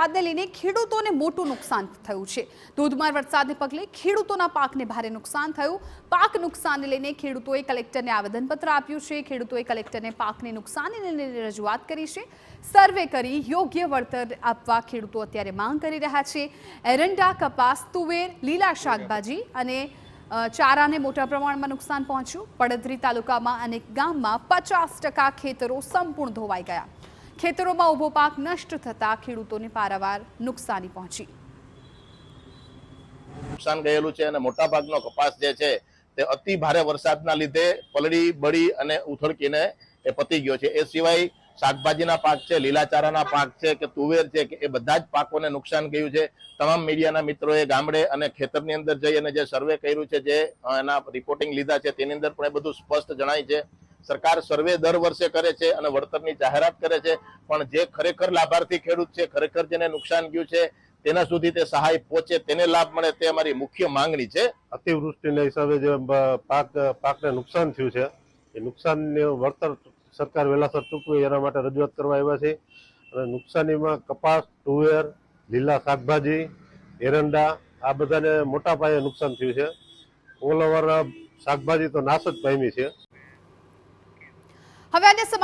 વરસાદને લઈને ખેડૂતોને મોટું નુકસાન થયું છે। ધોધમાર વરસાદને પગલે ખેડૂતોના પાકને ભારે નુકસાન થયું। પાક નુકસાનને લઈને ખેડૂતોએ કલેક્ટરને આવેદનપત્ર આપ્યું છે। ખેડૂતોએ કલેક્ટરને પાકને નુકસાનને લઈને રજૂઆત કરી છે। સર્વે કરી યોગ્ય વળતર આપવા ખેડૂતો અત્યારે માંગ કરી રહ્યા છે। એરંડા, કપાસ, તુવેર, લીલા શાકભાજી અને ચારાને મોટા પ્રમાણમાં નુકસાન પહોંચ્યું। પડધરી તાલુકામાં અનેક ગામમાં 50% ખેતરો સંપૂર્ણ ધોવાઈ ગયા। ખેતરોમાં ઊભો પાક નષ્ટ થતા ખેડૂતોને પારાવાર નુકસાની પહોંચી। નુકસાન ગયેલું છે અને મોટાભાગનો કપાસ જે છે તે અતિ ભારે વરસાદના લીધે પલળી બળી અને ઉથળકીને એ પતી ગયો છે। એ સિવાય શાકભાજીના પાક છે, લીલા ચારાના પાક છે કે તુવેર છે કે એ બધા જ પાકોને નુકસાન ગયું છે। તમામ મીડિયાના મિત્રોએ ગામડે અને ખેતરની અંદર જઈ અને જે સર્વે કર્યું છે, જે એના રિપોર્ટિંગ લીધા છે, તેની અંદર પણ એ બધું સ્પષ્ટ જણાય છે। સરકાર સર્વે દર વર્ષે કરે છે અને વળતરની જાહેરાત કરે છે, પણ જે ખરેખર લાભાર્થી ખેડૂત છે, ખરેખર જેને નુકસાન ગયું છે તેના સુધી તે સહાય પહોંચે, તેને લાભ મળે, તે અમારી મુખ્ય માંગણી છે। અતિવૃષ્ટિના હિસાબે જે પાકને નુકસાન થયું છે એ નુકસાનને વળતર સરકાર વહેલાસર ચૂકવે એના માટે રજૂઆત કરવા આવ્યા છે। અને નુકસાનીમાં કપાસ, તુવેર, લીલા શાકભાજી, એરંડા આ બધાને મોટા પાયે નુકસાન થયું છે। ઓલ ઓવર શાકભાજી તો નાશ જ પામી છે। હવે અન્ય સમાચાર